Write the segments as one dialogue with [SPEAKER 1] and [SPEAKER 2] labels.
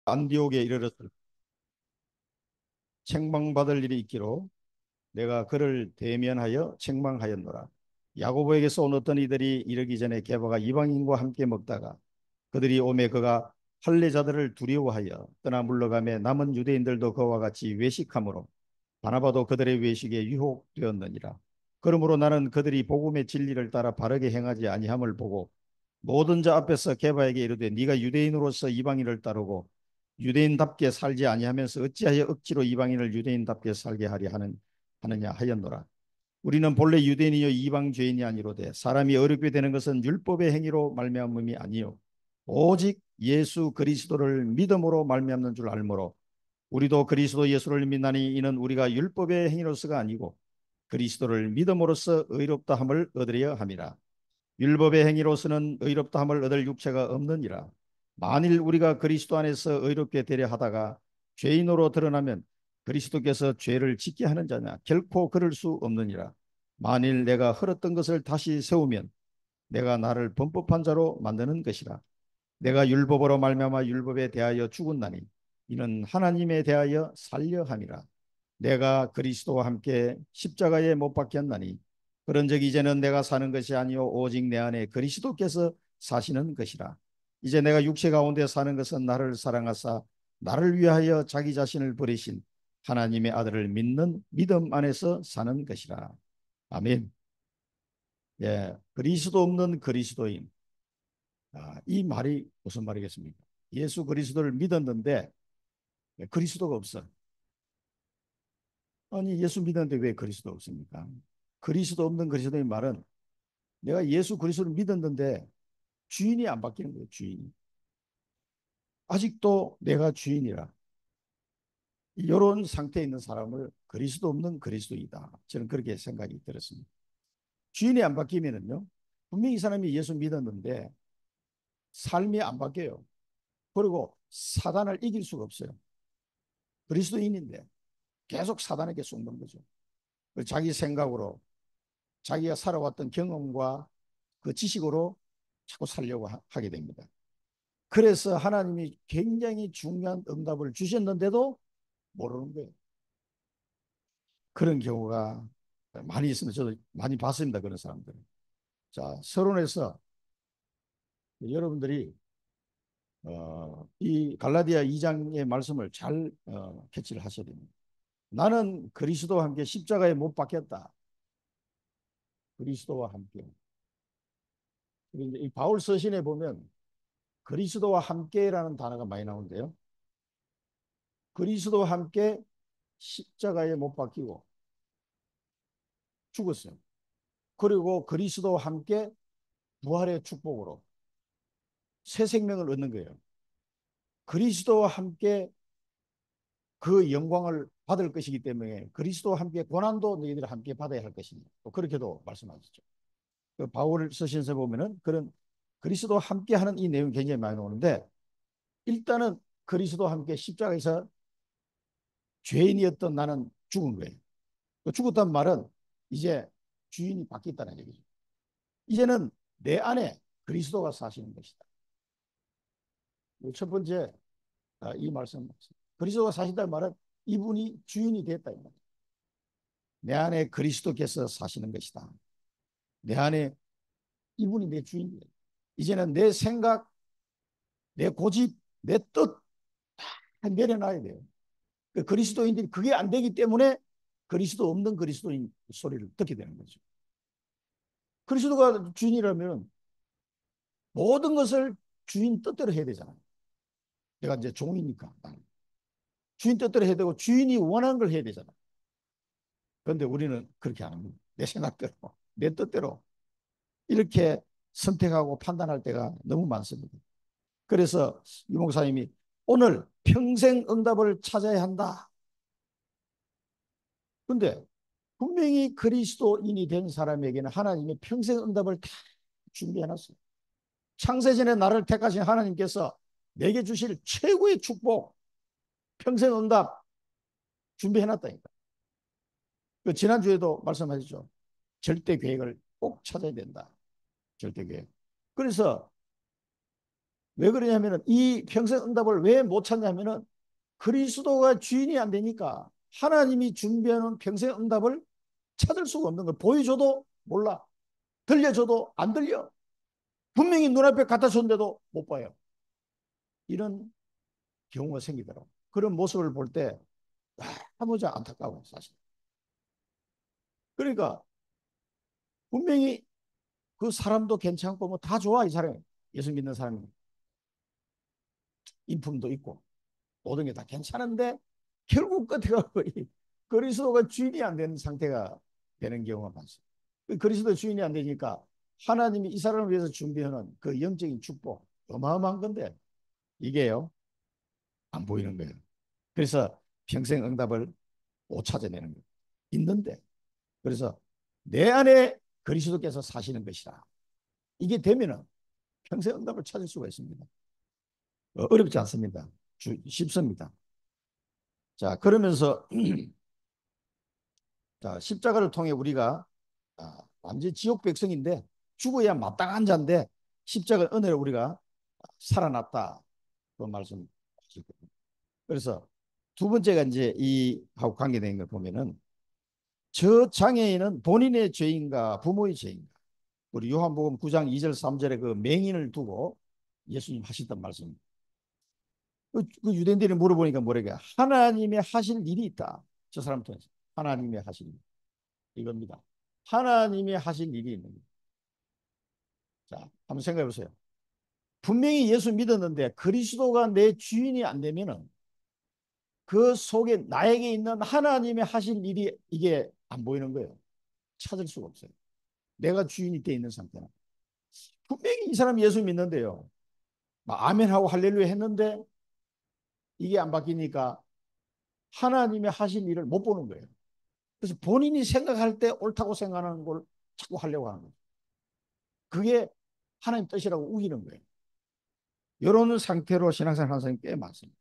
[SPEAKER 1] 안디옥에 이르렀을 책망받을 일이 있기로 내가 그를 대면하여 책망하였노라. 야고보에게서 온 어떤 이들이 이르기 전에 게바가 이방인과 함께 먹다가 그들이 오매 그가 할례자들을 두려워하여 떠나 물러가며 남은 유대인들도 그와 같이 외식하므로 바나바도 그들의 외식에 유혹되었느니라. 그러므로 나는 그들이 복음의 진리를 따라 바르게 행하지 아니함을 보고 모든 자 앞에서 게바에게 이르되 네가 유대인으로서 이방인을 따르고 유대인답게 살지 아니하면서 어찌하여 억지로 이방인을 유대인답게 살게 하느냐 하였노라. 우리는 본래 유대인이요 이방 죄인이 아니로되 사람이 어렵게 되는 것은 율법의 행위로 말미암음이 아니요 오직 예수 그리스도를 믿음으로 말미암는 줄 알므로 우리도 그리스도 예수를 믿나니 이는 우리가 율법의 행위로서가 아니고 그리스도를 믿음으로써 의롭다 함을 얻으려 함이라. 율법의 행위로서는 의롭다 함을 얻을 육체가 없느니라. 만일 우리가 그리스도 안에서 의롭게 되려 하다가 죄인으로 드러나면 그리스도께서 죄를 짓게 하는 자냐? 결코 그럴 수 없느니라. 만일 내가 흘렀던 것을 다시 세우면 내가 나를 범법한 자로 만드는 것이라. 내가 율법으로 말미암아 율법에 대하여 죽었나니 이는 하나님에 대하여 살려 함이라. 내가 그리스도와 함께 십자가에 못 박혔나니 그런즉 이제는 내가 사는 것이 아니요 오직 내 안에 그리스도께서 사시는 것이라. 이제 내가 육체 가운데 사는 것은 나를 사랑하사 나를 위하여 자기 자신을 버리신 하나님의 아들을 믿는 믿음 안에서 사는 것이라. 아멘. 예, 그리스도 없는 그리스도인. 이 말이 무슨 말이겠습니까? 예수 그리스도를 믿었는데 그리스도가 없어. 아니 예수 믿었는데 왜 그리스도 없습니까? 그리스도 없는 그리스도의 말은 내가 예수 그리스도를 믿었는데 주인이 안 바뀌는 거예요. 주인이. 아직도 내가 주인이라. 이런 상태에 있는 사람을 그리스도 없는 그리스도이다. 저는 그렇게 생각이 들었습니다. 주인이 안 바뀌면은요. 분명히 이 사람이 예수 믿었는데 삶이 안 바뀌어요. 그리고 사단을 이길 수가 없어요. 그리스도인인데 계속 사단에게 속는 거죠. 자기 생각으로 자기가 살아왔던 경험과 그 지식으로 자꾸 살려고 하게 됩니다. 그래서 하나님이 굉장히 중요한 응답을 주셨는데도 모르는 거예요. 그런 경우가 많이 있습니다. 저도 많이 봤습니다. 그런 사람들. 자, 서론에서 여러분들이 이 갈라디아 2장의 말씀을 잘 캐치를 하셔야 됩니다. 나는 그리스도와 함께 십자가에 못 박혔다. 그리스도와 함께. 이 바울 서신에 보면 그리스도와 함께라는 단어가 많이 나오는데요. 그리스도와 함께 십자가에 못 박히고 죽었어요. 그리고 그리스도와 함께 부활의 축복으로 새 생명을 얻는 거예요. 그리스도와 함께 그 영광을 받을 것이기 때문에 그리스도와 함께 고난도 너희들이 함께 받아야 할 것이니 또 그렇게도 말씀하셨죠. 그 바울 서신서 보면은 그런 그리스도와 함께 하는 이 내용이 굉장히 많이 나오는데 일단은 그리스도와 함께 십자가에서 죄인이었던 나는 죽은 거예요. 그 죽었단 말은 이제 주인이 바뀌었다는 얘기죠. 이제는 내 안에 그리스도가 사시는 것이다. 첫 번째 이 말씀 그리스도가 사신다는 말은 이분이 주인이 됐다 이 말이에요. 내 안에 그리스도께서 사시는 것이다. 내 안에 이분이 내 주인이에요. 이제는 내 생각, 내 고집, 내 뜻 다 내려놔야 돼요. 그 그리스도인들이 그게 안 되기 때문에 그리스도 없는 그리스도인 소리를 듣게 되는 거죠. 그리스도가 주인이라면 모든 것을 주인 뜻대로 해야 되잖아요. 내가 이제 종이니까 주인 뜻대로 해야 되고 주인이 원하는 걸 해야 되잖아요. 그런데 우리는 그렇게 안 합니다. 내 생각대로, 내 뜻대로 이렇게 선택하고 판단할 때가 너무 많습니다. 그래서 유 목사님이 오늘 평생 응답을 찾아야 한다. 근데 분명히 그리스도인이 된 사람에게는 하나님이 평생 응답을 다 준비해놨어요. 창세전에 나를 택하신 하나님께서 내게 주실 최고의 축복, 평생 응답 준비해놨다니까. 그 지난주에도 말씀하셨죠. 절대 계획을 꼭 찾아야 된다. 절대 계획. 그래서 왜 그러냐면은 이 평생응답을 왜 못 찾냐면은 그리스도가 주인이 안 되니까 하나님이 준비하는 평생응답을 찾을 수가 없는 거예요. 보여줘도 몰라. 들려줘도 안 들려. 분명히 눈앞에 갖다 줬는데도 못 봐요. 이런 경우가 생기더라고요. 그런 모습을 볼 때 너무 안타까워요, 사실. 그러니까 분명히 그 사람도 괜찮고 뭐 다 좋아, 이 사람이. 예수 믿는 사람이. 인품도 있고 모든 게 다 괜찮은데 결국 끝에 가고 그리스도가 주인이 안 되는 상태가 되는 경우가 많습니다. 그리스도 주인이 안 되니까 하나님이 이 사람을 위해서 준비하는 그 영적인 축복 어마어마한 건데 이게요 안 보이는 거예요. 그래서 평생 응답을 못 찾아내는 거예요. 있는데 그래서 내 안에 그리스도께서 사시는 것이다. 이게 되면은 평생 응답을 찾을 수가 있습니다. 어렵지 않습니다. 쉽습니다. 자, 그러면서 자, 십자가를 통해 우리가 완전 지옥 백성인데 죽어야 마땅한 자인데 십자가 은혜로 우리가 살아났다. 그 말씀 하시거든요. 그래서 두 번째가 이제 이하고 관계된 걸 보면은 저 장애인은 본인의 죄인가 부모의 죄인가. 우리 요한복음 9장 2절 3절에 그 맹인을 두고 예수님 하시던 말씀. 그 유대인들이 물어보니까 뭐래게 하나님의 하실 일이 있다. 저 사람 통해서 하나님의 하실 일. 이겁니다. 하나님이 하실 일이 있는 거예요. 자, 한번 생각해 보세요. 분명히 예수 믿었는데 그리스도가 내 주인이 안 되면은 그 속에 나에게 있는 하나님의 하실 일이 이게 안 보이는 거예요. 찾을 수가 없어요. 내가 주인이 돼 있는 상태는. 분명히 이 사람 예수 믿는데요. 막 아멘하고 할렐루야 했는데 이게 안 바뀌니까 하나님의 하실 일을 못 보는 거예요. 그래서 본인이 생각할 때 옳다고 생각하는 걸 자꾸 하려고 하는 거예요. 그게 하나님 뜻이라고 우기는 거예요. 이런 상태로 신앙생활 하는 사람이 꽤 많습니다.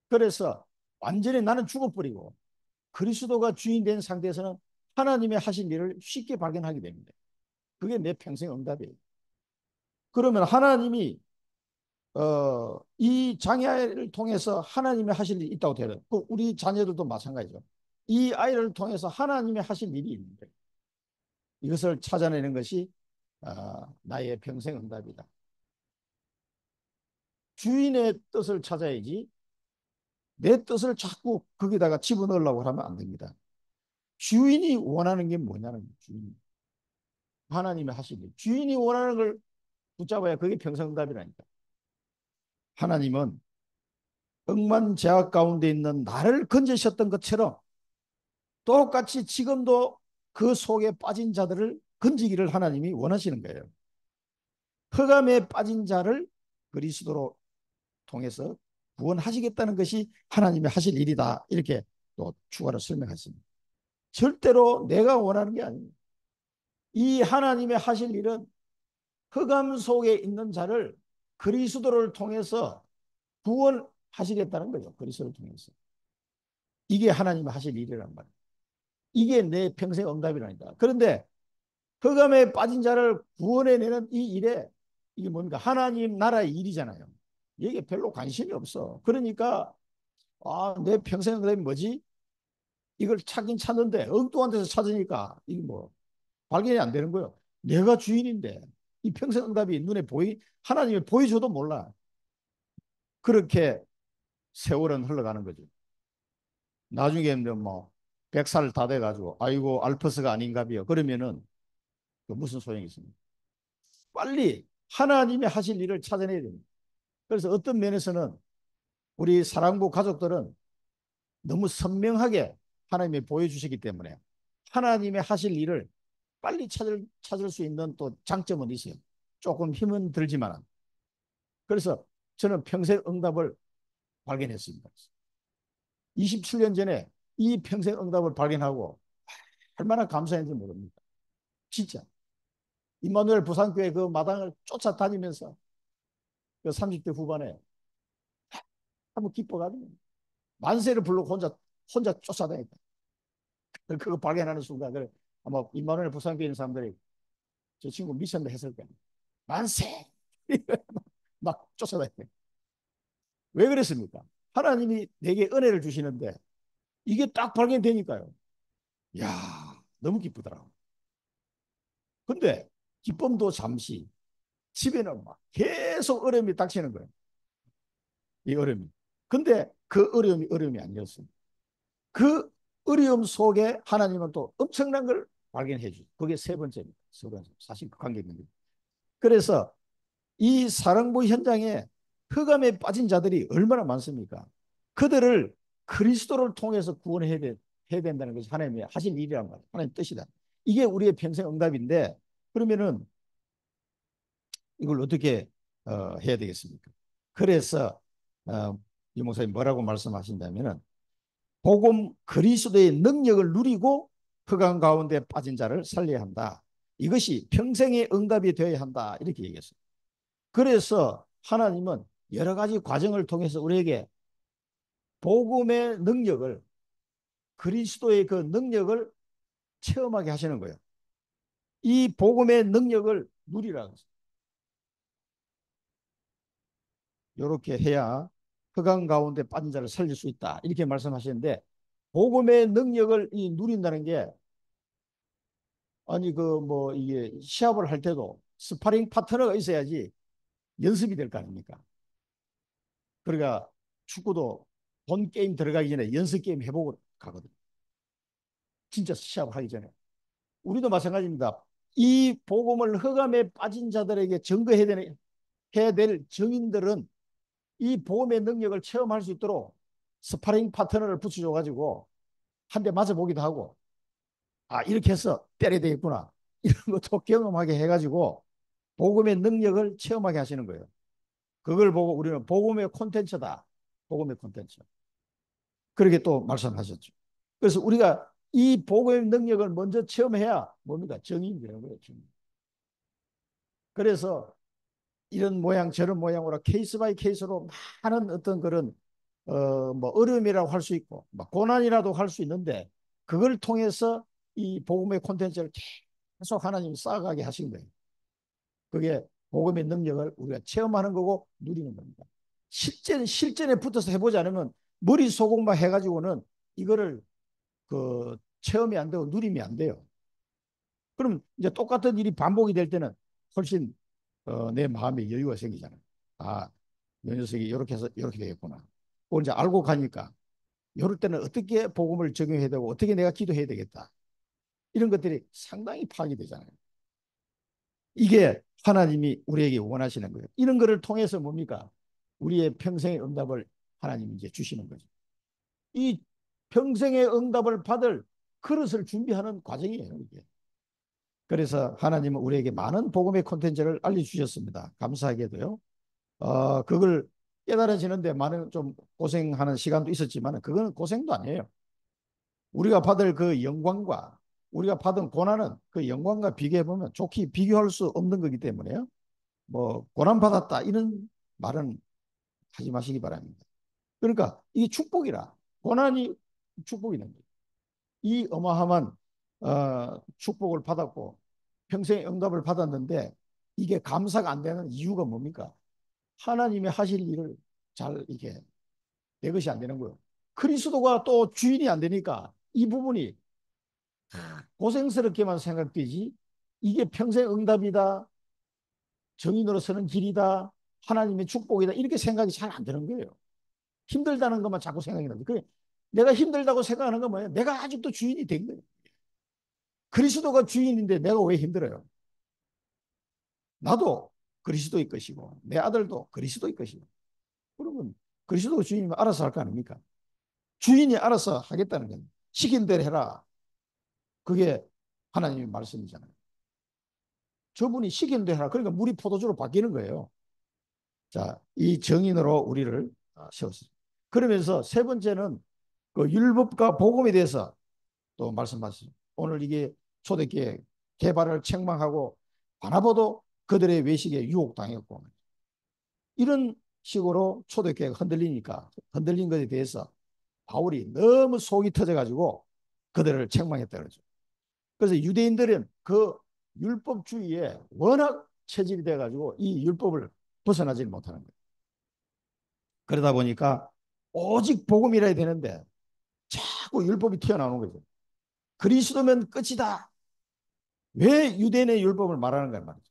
[SPEAKER 1] 그래서 완전히 나는 죽어버리고 그리스도가 주인 된 상태에서는 하나님의 하신 일을 쉽게 발견하게 됩니다. 그게 내 평생 응답이에요. 그러면 하나님이 이 장애를 통해서 하나님의 하실 일이 있다고 돼요. 우리 자녀들도 마찬가지죠. 이 아이를 통해서 하나님의 하실 일이 있는데 이것을 찾아내는 것이 나의 평생 응답이다. 주인의 뜻을 찾아야지 내 뜻을 자꾸 거기다가 집어넣으려고 하면 안 됩니다. 주인이 원하는 게 뭐냐는 거예요. 주인. 하나님이 하신 일. 주인이 원하는 걸 붙잡아야 그게 평생응답이라니까. 하나님은 억만제약 가운데 있는 나를 건지셨던 것처럼 똑같이 지금도 그 속에 빠진 자들을 건지기를 하나님이 원하시는 거예요. 흑암에 빠진 자를 그리스도로 통해서 구원하시겠다는 것이 하나님이 하실 일이다. 이렇게 또 추가로 설명했습니다. 절대로 내가 원하는 게 아닙니다. 이 하나님의 하실 일은 흑암 속에 있는 자를 그리스도를 통해서 구원하시겠다는 거죠. 그리스도를 통해서. 이게 하나님이 하실 일이란 말이에요. 이게 내 평생 응답이라니까. 그런데 흑암에 빠진 자를 구원해내는 이 일에 이게 뭡니까? 하나님 나라의 일이잖아요. 이게 별로 관심이 없어. 그러니까 내 평생 응답이 뭐지? 이걸 찾긴 찾는데 엉뚱한 데서 찾으니까 이게 뭐 발견이 안 되는 거예요. 내가 주인인데 이 평생 응답이 눈에 하나님이 보여줘도 몰라. 그렇게 세월은 흘러가는 거죠. 나중에는 뭐 100살 다 돼가지고 아이고 알퍼스가 아닌가비요. 그러면은 무슨 소용이 있습니까? 빨리 하나님이 하실 일을 찾아내야 됩니다. 그래서 어떤 면에서는 우리 사랑부 가족들은 너무 선명하게 하나님이 보여주시기 때문에 하나님의 하실 일을 빨리 찾을 수 있는 또 장점은 있어요. 조금 힘은 들지만. 그래서 저는 평생 응답을 발견했습니다. 27년 전에 이 평생 응답을 발견하고 얼마나 감사했는지 모릅니다. 진짜. 임마누엘 부산교회 그 마당을 쫓아다니면서 그 30대 후반에 한번 기뻐가지고 만세를 부르고 혼자 쫓아다녔다. 그거 발견하는 순간 그래 아마 임마누엘 부산교회 있는 사람들이 저 친구 미쳤네 했을 거야. 만세! 막 쫓아다녀요. 왜 그랬습니까? 하나님이 내게 은혜를 주시는데 이게 딱 발견되니까요. 야, 너무 기쁘더라고. 근데 기쁨도 잠시, 집에는 막 계속 어려움이 닥치는 거예요. 이 어려움이. 근데 그 어려움이 아니었어요. 그 어려움 속에 하나님은 또 엄청난 걸 발견해 주죠. 그게 세 번째입니다. 세 번째. 사실 그 관계 있는 거예요. 그래서 이 사랑부 현장에 흑암에 빠진 자들이 얼마나 많습니까? 그들을 그리스도를 통해서 구원해야 해야 된다는 것이 하나님의 하신 일이란 말이에요. 하나님 뜻이다. 이게 우리의 평생 응답인데 그러면은 이걸 어떻게 해야 되겠습니까? 그래서 어, 이 목사님 뭐라고 말씀하신다면은 복음 그리스도의 능력을 누리고 흑암 가운데 빠진 자를 살려야 한다. 이것이 평생의 응답이 되어야 한다. 이렇게 얘기했어요. 그래서 하나님은 여러 가지 과정을 통해서 우리에게 복음의 능력을 그리스도의 그 능력을 체험하게 하시는 거예요. 이 복음의 능력을 누리라고 했어요. 이렇게 해야 흑암 가운데 빠진 자를 살릴 수 있다. 이렇게 말씀하시는데 복음의 능력을 누린다는 게 아니 그 뭐 이게 시합을 할 때도 스파링 파트너가 있어야지 연습이 될 거 아닙니까? 그러니까 축구도 본 게임 들어가기 전에 연습 게임 해보고 가거든. 진짜 시합을 하기 전에. 우리도 마찬가지입니다. 이 복음을 흑암에 빠진 자들에게 증거해야 되는, 해야 될 증인들은 이 복음의 능력을 체험할 수 있도록 스파링 파트너를 붙여줘가지고 한 대 맞아보기도 하고, 아, 이렇게 해서 때려야 되겠구나. 이런 것도 경험하게 해가지고 복음의 능력을 체험하게 하시는 거예요. 그걸 보고 우리는 복음의 콘텐츠다. 복음의 콘텐츠. 그렇게 또 말씀하셨죠. 그래서 우리가 이 복음의 능력을 먼저 체험해야 뭡니까? 정의이 되는 거예요. 정의. 그래서 이런 모양 저런 모양으로 케이스 바이 케이스로 많은 어떤 그런 뭐 어려움이라고 할 수 있고 뭐 고난이라도 할 수 있는데 그걸 통해서 이 복음의 콘텐츠를 계속 하나님이 쌓아가게 하신 거예요. 그게 복음의 능력을 우리가 체험하는 거고 누리는 겁니다. 실전에 붙어서 해보지 않으면 머릿속만 해가지고는 이거를 그 체험이 안 되고 누림이 안 돼요. 그럼 이제 똑같은 일이 반복이 될 때는 훨씬 내 마음에 여유가 생기잖아요. 아, 이 녀석이 이렇게 해서 이렇게 되겠구나. 그걸 이제 알고 가니까 이럴 때는 어떻게 복음을 적용해야 되고 어떻게 내가 기도해야 되겠다. 이런 것들이 상당히 파악이 되잖아요. 이게 하나님이 우리에게 원하시는 거예요. 이런 거를 통해서 뭡니까? 우리의 평생의 응답을 하나님이 이제 주시는 거죠. 이 평생의 응답을 받을 그릇을 준비하는 과정이에요, 이게. 그래서 하나님은 우리에게 많은 복음의 콘텐츠를 알려주셨습니다. 감사하게도요. 그걸 깨달아지는데 많은 좀 고생하는 시간도 있었지만 그거는 고생도 아니에요. 우리가 받을 그 영광과 우리가 받은 고난은 그 영광과 비교해 보면 좋게 비교할 수 없는 거기 때문에요. 뭐 고난 받았다 이런 말은 하지 마시기 바랍니다. 그러니까 이게 축복이라 고난이 축복이 됩니다. 이 어마어마한 축복을 받았고 평생 응답을 받았는데 이게 감사가 안 되는 이유가 뭡니까? 하나님이 하실 일을 잘 이게 내 것이 안 되는 거예요. 그리스도가 또 주인이 안 되니까 이 부분이 고생스럽게만 생각되지 이게 평생 응답이다. 정인으로 서는 길이다. 하나님의 축복이다. 이렇게 생각이 잘 안 되는 거예요. 힘들다는 것만 자꾸 생각이 나죠. 그래, 내가 힘들다고 생각하는 건 뭐예요? 내가 아직도 주인이 된 거예요. 그리스도가 주인인데 내가 왜 힘들어요? 나도 그리스도의 것이고 내 아들도 그리스도의 것이고 그러면 그리스도가 주인이면 알아서 할 거 아닙니까? 주인이 알아서 하겠다는 건 시킨 대로 해라. 그게 하나님의 말씀이잖아요. 저분이 시킨 대로 해라. 그러니까 물이 포도주로 바뀌는 거예요. 자, 이 정인으로 우리를 세웠습니다. 그러면서 세 번째는 그 율법과 복음에 대해서 또 말씀하시죠. 오늘 이게 초대교회 개발을 책망하고 바나바도 그들의 외식에 유혹당했고 이런 식으로 초대교회가 흔들리니까 흔들린 것에 대해서 바울이 너무 속이 터져가지고 그들을 책망했다 그러죠. 그래서 유대인들은 그 율법주의에 워낙 체질이 돼가지고 이 율법을 벗어나지를 못하는 거예요. 그러다 보니까 오직 복음이라 해야 되는데 자꾸 율법이 튀어나오는 거죠. 그리스도면 끝이다. 왜 유대인의 율법을 말하는 거야 말이죠.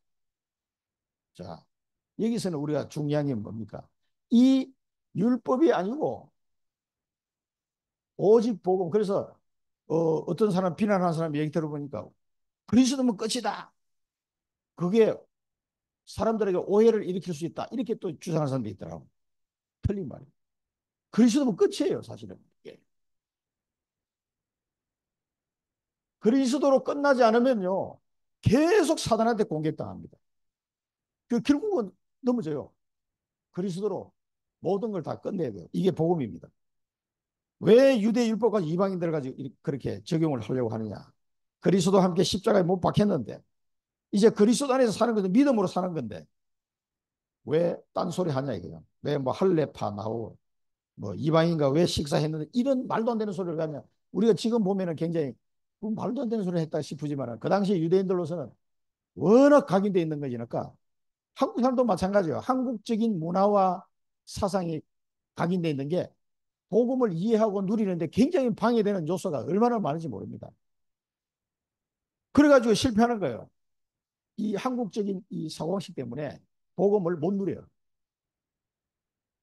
[SPEAKER 1] 자, 여기서는 우리가 중요한 게 뭡니까? 이 율법이 아니고 오직 복음. 그래서 어떤 사람 비난하는 사람 얘기 들어보니까 그리스도면 끝이다. 그게 사람들에게 오해를 일으킬 수 있다. 이렇게 또 주장하는 사람도 있더라고. 틀린 말이에요. 그리스도면 끝이에요, 사실은. 예. 그리스도로 끝나지 않으면요, 계속 사단한테 공격당합니다. 그 결국은 넘어져요. 그리스도로 모든 걸 다 끝내야 돼요. 이게 복음입니다. 왜 유대 율법과 이방인들 가지고 그렇게 적용을 하려고 하느냐? 그리스도와 함께 십자가에 못 박혔는데 이제 그리스도 안에서 사는 것은 믿음으로 사는 건데 왜 딴소리 하냐 이거야. 왜 뭐 할례파 나오고 뭐 이방인과 왜 식사했는데 이런 말도 안 되는 소리를 하냐. 우리가 지금 보면은 굉장히 말도 안 되는 소리를 했다 싶으지만 그 당시 유대인들로서는 워낙 각인되어 있는 것이니까 한국 사람도 마찬가지예요. 한국적인 문화와 사상이 각인되어 있는 게 복음을 이해하고 누리는데 굉장히 방해되는 요소가 얼마나 많은지 모릅니다. 그래가지고 실패하는 거예요. 이 한국적인 이 사고방식 때문에 복음을 못 누려요.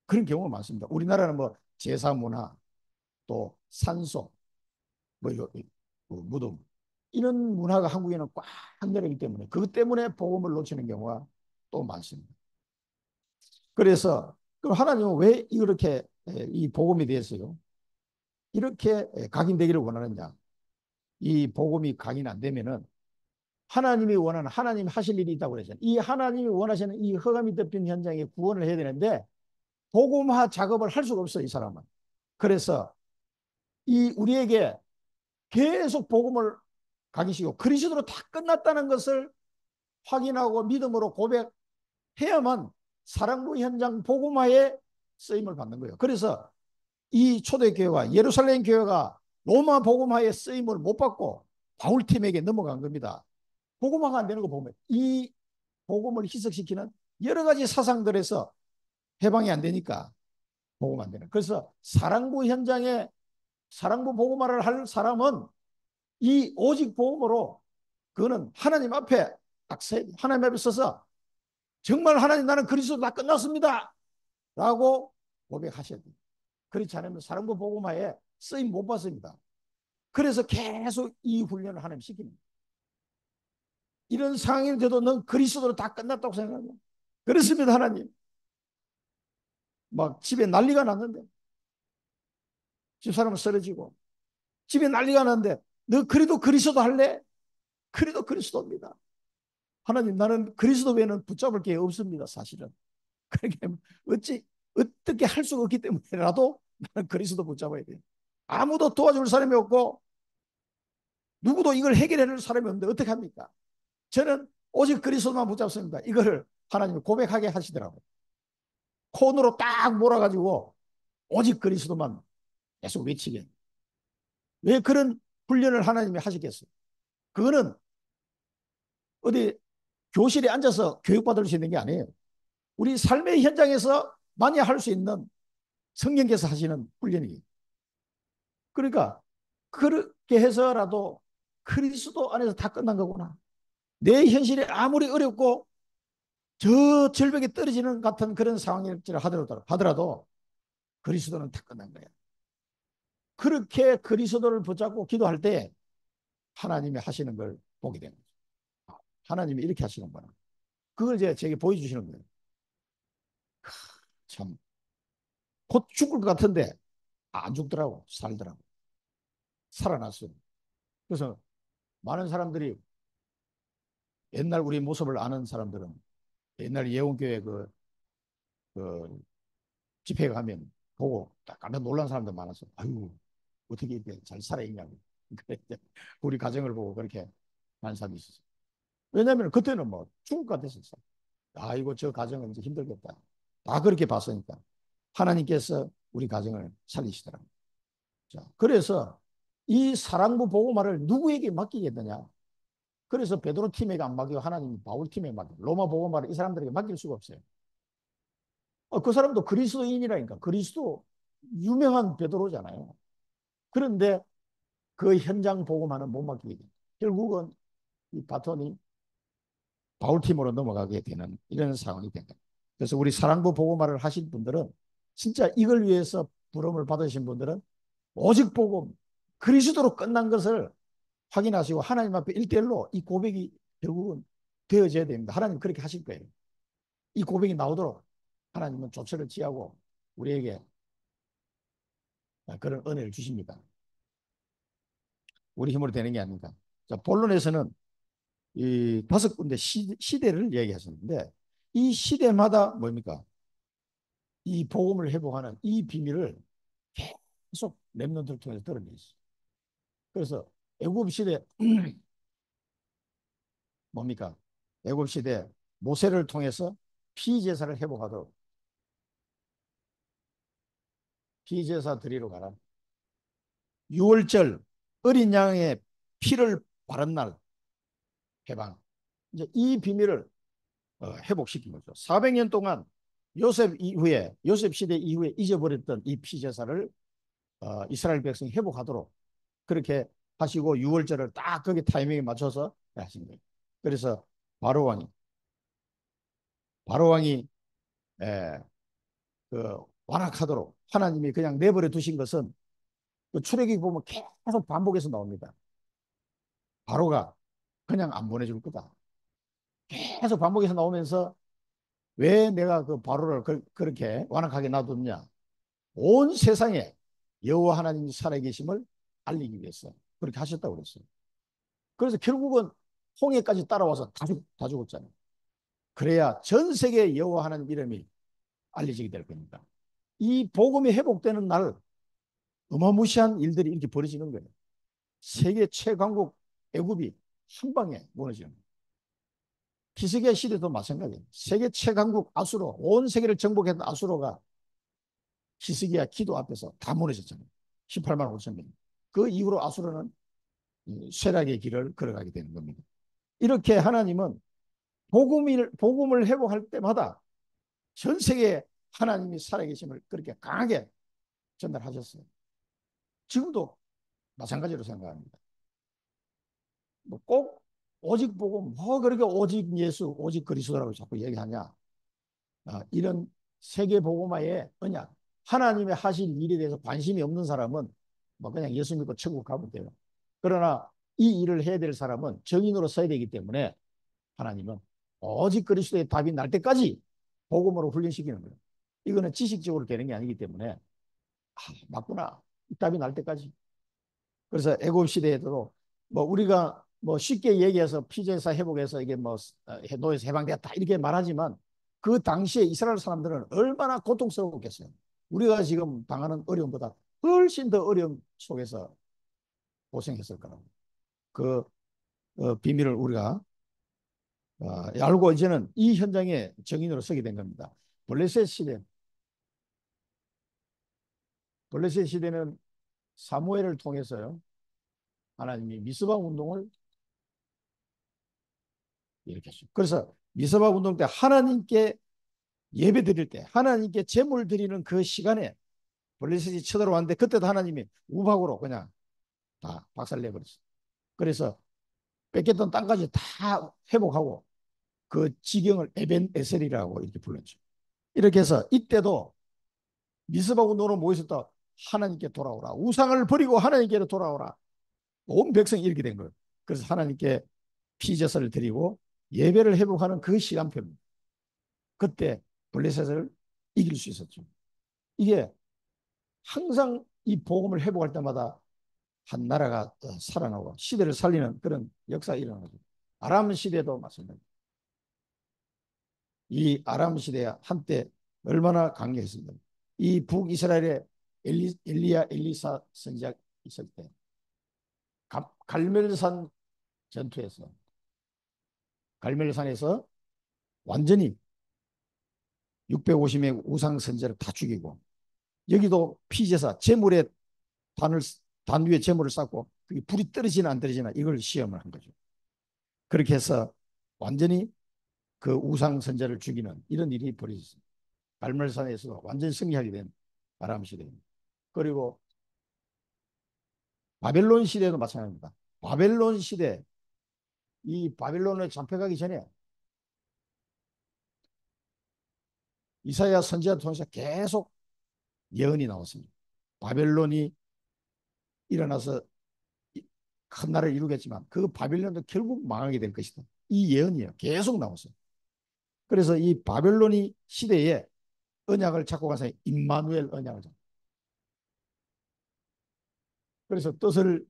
[SPEAKER 1] 그런 경우가 많습니다. 우리나라는 뭐 제사 문화, 또 산소, 뭐 무덤 이런 문화가 한국에는 꽉 내려있기 때문에 그것 때문에 복음을 놓치는 경우가 또 많습니다. 그래서 그럼 하나님은 왜 이렇게 이 복음에 대해서요 이렇게 각인되기를 원하느냐? 이 복음이 각인 안 되면은 하나님이 원하는 하나님 하실 일이 있다고 그랬잖아요. 이 하나님이 원하시는 이 흑암이 덮인 현장에 구원을 해야 되는데 복음화 작업을 할 수가 없어요, 이 사람은. 그래서 이 우리에게 계속 복음을 각인시키고 그리스도로 다 끝났다는 것을 확인하고 믿음으로 고백해야만 사랑부 현장 복음화에 쓰임을 받는 거예요. 그래서 이 초대교회가 예루살렘 교회가 로마 복음화에 쓰임을 못 받고 바울팀에게 넘어간 겁니다. 복음화가 안 되는 거 보면 이 복음을 희석시키는 여러 가지 사상들에서 해방이 안 되니까 복음 안 되는. 그래서 사랑부 현장에 사랑부 복음화를 할 사람은 이 오직 복음으로 그거는 하나님 앞에 딱 하나님 앞에 서서 정말 하나님 나는 그리스도 다 끝났습니다 라고 고백하셔야 돼요. 그렇지 않으면 사랑부 복음화에 쓰임 못 받습니다. 그래서 계속 이 훈련을 하나님 시킵니다. 이런 상황이 돼도 넌 그리스도로 다 끝났다고 생각하냐? 그렇습니다, 하나님. 막 집에 난리가 났는데 집사람은 쓰러지고 집에 난리가 났는데 너 그래도 그리스도 할래? 그래도 그리스도입니다. 하나님 나는 그리스도 외에는 붙잡을 게 없습니다, 사실은. 그렇게 어떻게 할 수가 없기 때문에라도 나는 그리스도 붙잡아야 돼요. 아무도 도와줄 사람이 없고 누구도 이걸 해결해 줄 사람이 없는데 어떻게 합니까? 저는 오직 그리스도만 붙잡습니다. 이거를 하나님이 고백하게 하시더라고요. 콘으로 딱 몰아가지고 오직 그리스도만 계속 외치게. 왜 그런 훈련을 하나님이 하시겠어요? 그거는 어디 교실에 앉아서 교육받을 수 있는 게 아니에요. 우리 삶의 현장에서 많이 할 수 있는 성령께서 하시는 훈련이에요. 그러니까 그렇게 해서라도 그리스도 안에서 다 끝난 거구나. 내 현실이 아무리 어렵고 저 절벽에 떨어지는 같은 그런 상황일지 하더라도 그리스도는 다 끝난 거야. 그렇게 그리스도를 붙잡고 기도할 때 하나님이 하시는 걸 보게 되는 거죠. 하나님이 이렇게 하시는구나. 그걸 이제 제게 보여주시는 거예요. 참, 곧 죽을 것 같은데 안 죽더라고. 살더라고. 살아났어요. 그래서 많은 사람들이 옛날 우리 모습을 아는 사람들은 옛날 예원교회 그 집회 가면 보고 딱 깜짝 놀란 사람들 많았어. 아유, 어떻게 이렇게 잘 살아있냐고. 우리 가정을 보고 그렇게 하는 사람이 있었어. 왜냐하면 그때는 뭐 죽을 것 같았었어. 아이고, 저 가정은 이제 힘들겠다. 다 그렇게 봤으니까. 하나님께서 우리 가정을 살리시더라고요. 자, 그래서 이 사랑부 복음화를 누구에게 맡기겠느냐? 그래서 베드로 팀에게 안 맡기고 하나님 바울 팀에 맡기고 로마 복음화를 이 사람들에게 맡길 수가 없어요. 그 사람도 그리스도인이라니까. 그리스도 유명한 베드로잖아요. 그런데 그 현장 복음하는 못 맡기게 돼. 결국은 이 바톤이 바울팀으로 넘어가게 되는 이런 상황이 된 거예요. 그래서 우리 사랑부 복음화를 하신 분들은 진짜 이걸 위해서 부름을 받으신 분들은 오직 복음 그리스도로 끝난 것을 확인하시고 하나님 앞에 일대일로 이 고백이 결국은 되어져야 됩니다. 하나님 그렇게 하실 거예요. 이 고백이 나오도록 하나님은 조처를 취하고 우리에게 그런 은혜를 주십니다. 우리 힘으로 되는 게 아닙니다. 자, 본론에서는 이 5군데 시대를 얘기하셨는데 이 시대마다 뭡니까? 이 복음을 회복하는 이 비밀을 계속 렘넌트를 통해서 드러냈어요. 그래서 애굽 시대 뭡니까? 애굽 시대 모세를 통해서 피제사를 회복하도록 피제사 드리러 가라. 6월절 어린 양의 피를 바른 날 해방. 이제 이 비밀을 회복시킨 거죠. 400년 동안 요셉 시대 이후에 잊어버렸던 이 피제사를 이스라엘 백성이 회복하도록 그렇게 하시고 6월절을 딱 거기 타이밍에 맞춰서 하신 거예요. 그래서 바로 왕이 바로 왕이 에, 그 완악하도록 하나님이 그냥 내버려 두신 것은 그 출애굽기 보면 계속 반복해서 나옵니다. 바로가 그냥 안 보내줄 거다. 계속 반복해서 나오면서 왜 내가 그 바로를 그렇게 완악하게 놔뒀냐? 온 세상에 여호와 하나님 살아계심을 알리기 위해서 그렇게 하셨다고 그랬어요. 그래서 결국은 홍해까지 따라와서 다 죽었잖아요. 그래야 전 세계 여호와 하나님 이름이 알려지게 될 겁니다. 이 복음이 회복되는 날 어마무시한 일들이 이렇게 벌어지는 거예요. 세계 최강국 애굽이 한 방에 무너지는 거예요. 히스기야 시대도 마찬가지예요. 세계 최강국 아수로 온 세계를 정복했던 아수로가 히스기야 기도 앞에서 다 무너졌잖아요. 18만 5천 명. 그 이후로 아수르는 쇠락의 길을 걸어가게 되는 겁니다. 이렇게 하나님은 복음을 회복할 때마다 전 세계에 하나님이 살아계심을 그렇게 강하게 전달하셨어요. 지금도 마찬가지로 생각합니다. 뭐꼭 오직 복음, 뭐 그렇게 오직 예수, 오직 그리스도라고 자꾸 얘기하냐. 이런 세계 복음화의 언약, 하나님의 하실 일에 대해서 관심이 없는 사람은 뭐 그냥 예수 믿고 천국 가면 돼요. 그러나 이 일을 해야 될 사람은 정인으로 서야 되기 때문에 하나님은 오직 그리스도의 답이 날 때까지 복음으로 훈련시키는 거예요. 이거는 지식적으로 되는 게 아니기 때문에 맞구나. 답이 날 때까지. 그래서 애굽 시대에도 뭐 우리가 뭐 쉽게 얘기해서 피제사 회복해서 이게 뭐 노예에서 해방되었다 이렇게 말하지만 그 당시에 이스라엘 사람들은 얼마나 고통스러웠겠어요. 우리가 지금 당하는 어려움보다 훨씬 더 어려움 속에서 고생했을 거라고. 그 비밀을 우리가 알고 이제는 이 현장에 정인으로 서게 된 겁니다. 블레셋 시대, 블레셋 시대는 사무엘을 통해서요. 하나님이 미스바 운동을 일으켰어요. 그래서 미스바 운동 때 하나님께 예배 드릴 때 하나님께 제물 드리는 그 시간에 블레셋이 쳐들어왔는데 그때도 하나님이 우박으로 그냥 다 박살내버렸어요. 그래서 뺏겼던 땅까지 다 회복하고 그 지경을 에벤 에셀이라고 이렇게 불렀죠. 이렇게 해서 이때도 미스바 운동으로 모였었다. 하나님께 돌아오라. 우상을 버리고 하나님께로 돌아오라. 온 백성이 이렇게 된 거예요. 그래서 하나님께 피제사를 드리고 예배를 회복하는 그 시간표입니다. 그때 블레셋을 이길 수 있었죠. 이게 항상 이 복음을 회복할 때마다 한 나라가 살아나고 시대를 살리는 그런 역사가 일어나죠. 아람 시대도 마찬가지입니다. 이 아람 시대 한때 얼마나 강력했습니까? 이 북이스라엘의 엘리야 엘리사 선지자 있을 때 갈멜산 전투에서 갈멜산에서 완전히 650명의 우상 선지자를 다 죽이고 여기도 피제사 제물의 단 위에 제물을 쌓고 그게 불이 떨어지나 안 떨어지나 이걸 시험을 한 거죠. 그렇게 해서 완전히 그 우상 선자를 죽이는 이런 일이 벌어졌습니다. 갈멜산에서 완전히 승리하게 된 아람 시대입니다. 그리고 바벨론 시대도 마찬가지입니다. 바벨론 시대, 이 바벨론에 잡혀가기 전에 이사야 선지자 통해서 계속 예언이 나왔습니다. 바벨론이 일어나서 큰 나라를 이루겠지만 그 바벨론도 결국 망하게 될 것이다. 이 예언이요. 계속 나왔어요. 그래서 이 바벨론이 시대에 언약을 찾고 가서 임마누엘 언약을 잡고, 그래서 뜻을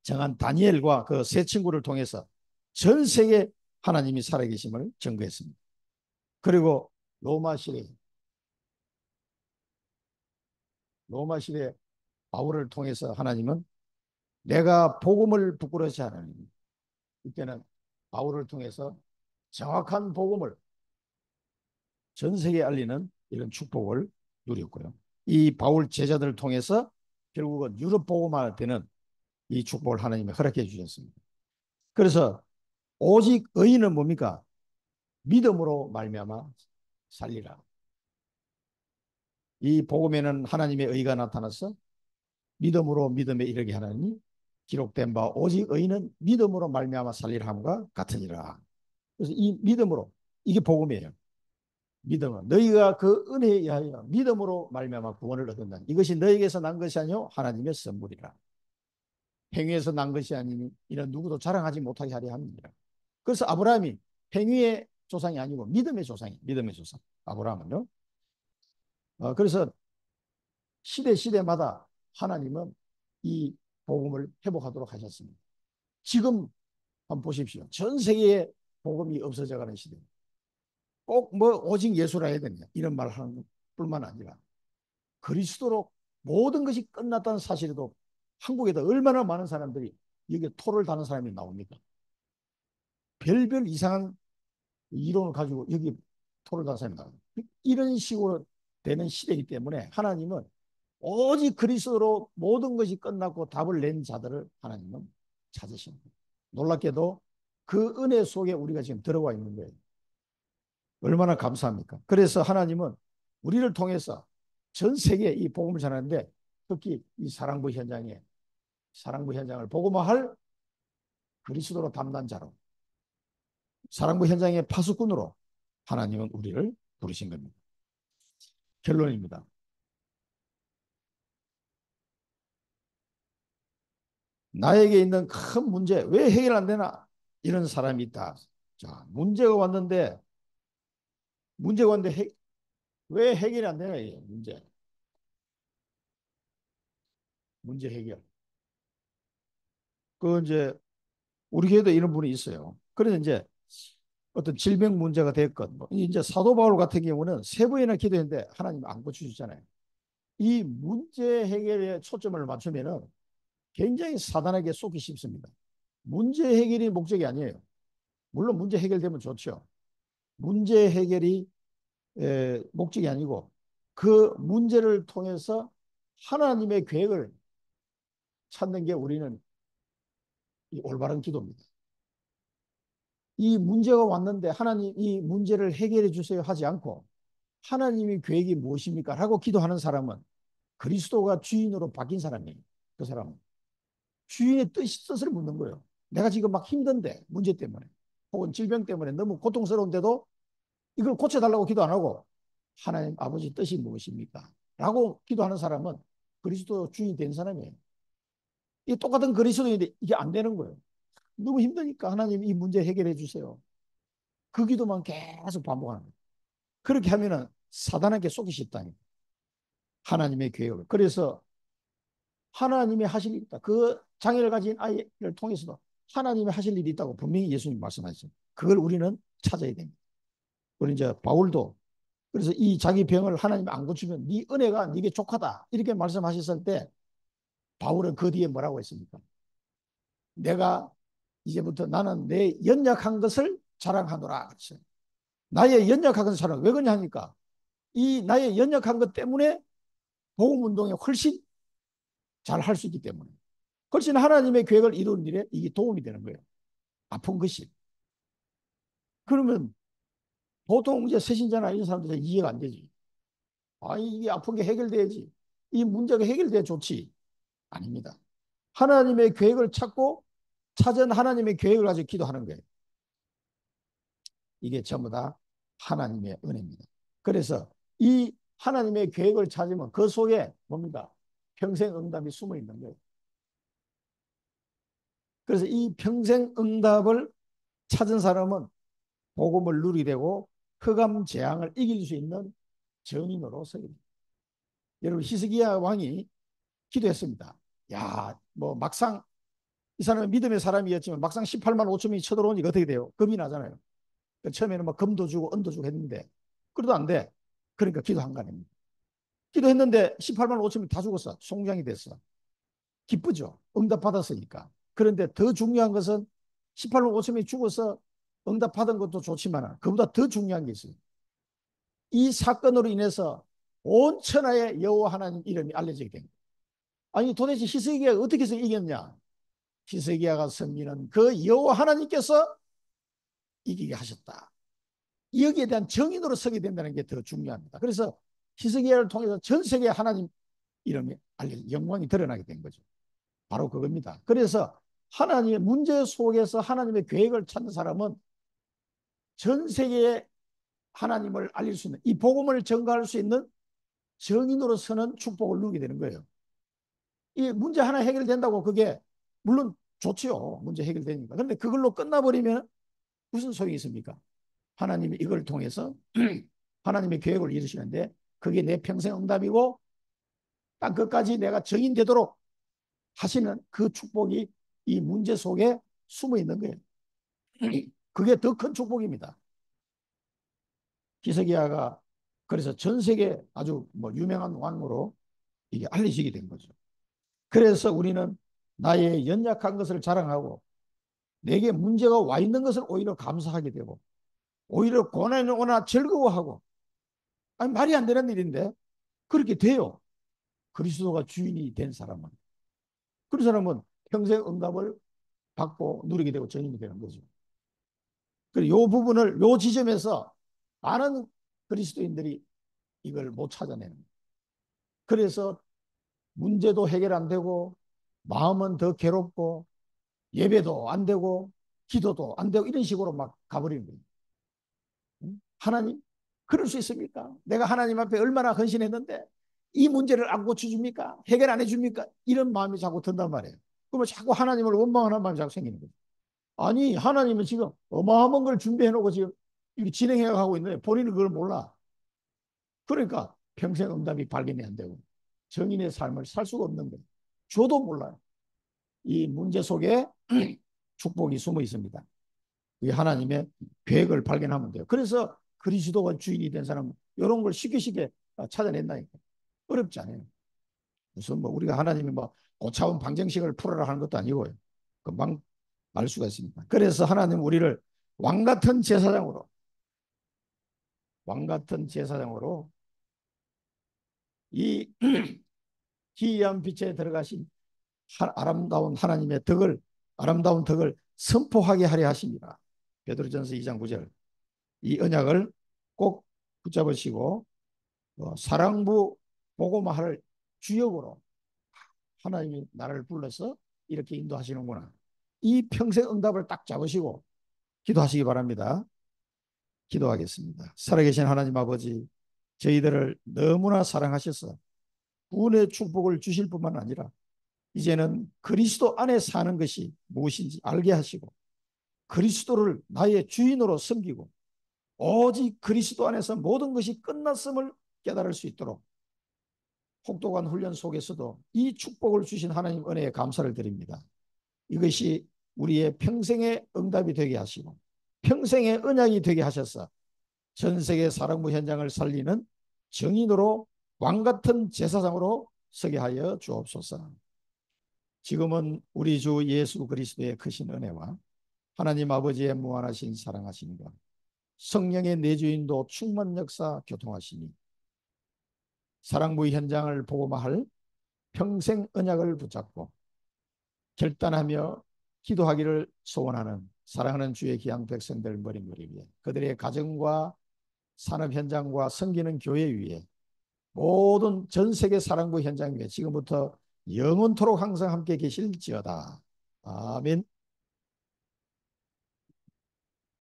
[SPEAKER 1] 정한 다니엘과 그 세 친구를 통해서 전 세계 하나님이 살아계심을 증거했습니다. 그리고 로마 시대 바울을 통해서 하나님은 내가 복음을 부끄러워하지 않으니, 이때는 바울을 통해서 정확한 복음을 전 세계에 알리는 이런 축복을 누렸고요. 이 바울 제자들을 통해서 결국은 유럽 복음화 되는 이 축복을 하나님이 허락해 주셨습니다. 그래서 오직 의인은 뭡니까? 믿음으로 말미암아 살리라. 이 복음에는 하나님의 의가 나타나서 믿음으로 믿음에 이르게 하나니 기록된 바 오직 의인은 믿음으로 말미암아 살리라 함과 같으니라. 그래서 이 믿음으로, 이게 복음이에요. 믿음은 너희가 그 은혜에 의하여 믿음으로 말미암아 구원을 얻는다. 이것이 너희에게서 난 것이 아니요 하나님의 선물이라. 행위에서 난 것이 아니니 이는 누구도 자랑하지 못하게 하려 합니다. 그래서 아브라함이 행위의 조상이 아니고 믿음의 조상이, 믿음의 조상 아브라함은요. 그래서 시대마다 하나님은 이 복음을 회복하도록 하셨습니다. 지금 한번 보십시오. 전 세계에 복음이 없어져가는 시대. 꼭 뭐 오직 예수라 해야 되냐 이런 말 하는 뿐만 아니라 그리스도로 모든 것이 끝났다는 사실에도 한국에도 얼마나 많은 사람들이 여기에 토를 다는 사람이 나옵니까? 별별 이상한 이론을 가지고 여기 토를 다는 사람이 나옵니다. 이런 식으로 되는 시대이기 때문에 하나님은 오직 그리스도로 모든 것이 끝났고 답을 낸 자들을 하나님은 찾으십니다. 놀랍게도 그 은혜 속에 우리가 지금 들어와 있는 거예요. 얼마나 감사합니까? 그래서 하나님은 우리를 통해서 전 세계에 이 복음을 전하는데 특히 이 사랑부 현장을 복음화할 그리스도로 담당자로, 사랑부 현장의 파수꾼으로 하나님은 우리를 부르신 겁니다. 결론입니다. 나에게 있는 큰 문제 왜 해결 안 되나? 이런 사람이 있다. 자, 문제가 왔는데 왜 해결이 안 되나? 이게 문제 해결. 그 이제 우리 교회도 이런 분이 있어요. 그래서 이제 어떤 질병 문제가 됐건 뭐 이제 사도 바울 같은 경우는 세 번이나 기도했는데 하나님 안 고쳐주잖아요. 이 문제 해결에 초점을 맞추면은 굉장히 사단에게 쏘기 쉽습니다. 문제 해결이 목적이 아니에요. 물론 문제 해결되면 좋죠. 문제 해결이 목적이 아니고 그 문제를 통해서 하나님의 계획을 찾는 게 우리는 이 올바른 기도입니다. 이 문제가 왔는데 하나님 이 문제를 해결해 주세요 하지 않고 하나님의 계획이 무엇입니까? 라고 기도하는 사람은 그리스도가 주인으로 바뀐 사람이에요. 그 사람은. 주인의 뜻을 묻는 거예요. 내가 지금 막 힘든데 문제 때문에 혹은 질병 때문에 너무 고통스러운데도 이걸 고쳐달라고 기도 안 하고 하나님 아버지 뜻이 무엇입니까? 라고 기도하는 사람은 그리스도 주인이 된 사람이에요. 이 똑같은 그리스도인데 이게 안 되는 거예요. 너무 힘드니까 하나님 이 문제 해결해 주세요. 그 기도만 계속 반복하는 거예요. 그렇게 하면은 사단에게 쏘기 쉽다니. 하나님의 계획을. 그래서 하나님이 하실 일이 있다. 그 장애를 가진 아이를 통해서도 하나님이 하실 일이 있다고 분명히 예수님 말씀하셨어요. 그걸 우리는 찾아야 됩니다. 우리 이제 바울도 그래서 이 자기 병을 하나님이 안 고치면 네 은혜가 네게 족하다 이렇게 말씀하셨을 때 바울은 그 뒤에 뭐라고 했습니까? 내가 이제부터 나는 내 연약한 것을 자랑하노라 그랬어요. 나의 연약한 것을 자랑. 왜 그러냐 하니까 이 나의 연약한 것 때문에 복음 운동에 훨씬 잘 할 수 있기 때문에 훨씬 하나님의 계획을 이루는 일에 이게 도움이 되는 거예요. 아픈 것이. 그러면 보통 이제 새신자나 이런 사람들이 이해가 안 되지. 아, 이게 아픈 게 해결돼야지. 이 문제가 해결돼야 좋지. 아닙니다. 하나님의 계획을 찾고 찾은 하나님의 계획을 가지고 기도하는 거예요. 이게 전부 다 하나님의 은혜입니다. 그래서 이 하나님의 계획을 찾으면 그 속에 뭡니까? 평생 응답이 숨어 있는 거예요. 그래서 이 평생 응답을 찾은 사람은 복음을 누리게 되고 흑암 재앙을 이길 수 있는 증인으로 서게 됩니다. 여러분 히스기야 왕이 기도했습니다. 야, 뭐 막상 이 사람은 믿음의 사람이었지만 막상 18만 5천 명이 쳐들어오니까 어떻게 돼요? 겁이 나잖아요. 처음에는 막 금도 주고 은도 주고 했는데 그래도 안 돼. 그러니까 기도한 거 아닙니까? 기도했는데 18만 5천 명이 다 죽었어. 송장이 됐어. 기쁘죠. 응답 받았으니까. 그런데 더 중요한 것은 18만 5천 명이 죽어서 응답 받은 것도 좋지만 그보다 더 중요한 게 있어요. 이 사건으로 인해서 온 천하의 여호와 하나님 이름이 알려지게 된 거예요. 아니 도대체 히스기야가 어떻게 해서 이겼냐? 히스기야가 섬기는 그 여호와 하나님께서 이기게 하셨다. 여기에 대한 정인으로 서게 된다는 게 더 중요합니다. 그래서 히스기야를 통해서 전 세계 하나님 이름이 알려 영광이 드러나게 된 거죠. 바로 그겁니다. 그래서 하나님의 문제 속에서 하나님의 계획을 찾는 사람은 전 세계에 하나님을 알릴 수 있는 이 복음을 전가할 수 있는 정인으로서는 축복을 누리게 되는 거예요. 이 문제 하나 해결된다고 그게 물론 좋지요. 문제 해결되니까. 그런데 그걸로 끝나버리면 무슨 소용이 있습니까? 하나님이 이걸 통해서 하나님의 계획을 이루시는데 그게 내 평생 응답이고 땅 끝까지 내가 정인되도록 하시는 그 축복이 이 문제 속에 숨어 있는 거예요. 그게 더 큰 축복입니다. 히스기야가 그래서 전 세계 아주 뭐 유명한 왕으로 이게 알려지게 된 거죠. 그래서 우리는 나의 연약한 것을 자랑하고 내게 문제가 와 있는 것을 오히려 감사하게 되고 오히려 고난이 오나 즐거워하고 아니 말이 안 되는 일인데 그렇게 돼요. 그리스도가 주인이 된 사람은 그런 사람은 평생 응답을 받고 누리게 되고 전인이 되는 거죠. 그리고 요 부분을 요 지점에서 많은 그리스도인들이 이걸 못 찾아내는 거예요. 그래서 문제도 해결 안 되고 마음은 더 괴롭고 예배도 안 되고 기도도 안 되고 이런 식으로 막 가버리는 거예요. 하나님 그럴 수 있습니까? 내가 하나님 앞에 얼마나 헌신했는데 이 문제를 안 고쳐줍니까? 해결 안 해줍니까? 이런 마음이 자꾸 든단 말이에요. 그러면 자꾸 하나님을 원망하는 마음이 자꾸 생기는 거예요. 아니 하나님은 지금 어마어마한 걸 준비해 놓고 지금 이렇게 진행해 가고 있는데 본인은 그걸 몰라. 그러니까 평생 응답이 발견이 안 되고 정인의 삶을 살 수가 없는 거예요. 저도 몰라요. 이 문제 속에 축복이 숨어 있습니다. 이 하나님의 계획을 발견하면 돼요. 그래서 그리스도가 주인이 된 사람은 이런 걸 쉽게 쉽게 찾아낸다니까. 어렵지 않아요. 무슨 뭐 우리가 하나님이 뭐 고차원 방정식을 풀어라 하는 것도 아니고요. 금방 알 수가 있습니다. 그래서 하나님 우리를 왕 같은 제사장으로 이 기이한 빛에 들어가신 아름다운 하나님의 덕을 아름다운 덕을 선포하게 하려 하십니다. 베드로전서 2장 9절 이 언약을 꼭 붙잡으시고 사랑부 복음화를 주역으로 하나님이 나를 불러서 이렇게 인도하시는구나. 이 평생 응답을 딱 잡으시고 기도하시기 바랍니다. 기도하겠습니다. 살아계신 하나님 아버지 저희들을 너무나 사랑하셔서 구원의 축복을 주실 뿐만 아니라 이제는 그리스도 안에 사는 것이 무엇인지 알게 하시고 그리스도를 나의 주인으로 섬기고 오직 그리스도 안에서 모든 것이 끝났음을 깨달을 수 있도록 혹독한 훈련 속에서도 이 축복을 주신 하나님 은혜에 감사를 드립니다. 이것이 우리의 평생의 응답이 되게 하시고 평생의 언약이 되게 하셔서 전 세계 사랑부 현장을 살리는 정인으로 왕같은 제사장으로 서게 하여 주옵소서. 지금은 우리 주 예수 그리스도의 크신 은혜와 하나님 아버지의 무한하신 사랑하심과 성령의 내주인도 충만 역사 교통하시니 사랑부 현장을 복음화할 평생 언약을 붙잡고 결단하며 기도하기를 소원하는 사랑하는 주의 귀한 백성들 머리머리 위에 그들의 가정과 산업 현장과 섬기는 교회 위에 모든 전 세계 사랑부 현장 위에 지금부터 영원토록 항상 함께 계실지어다. 아멘.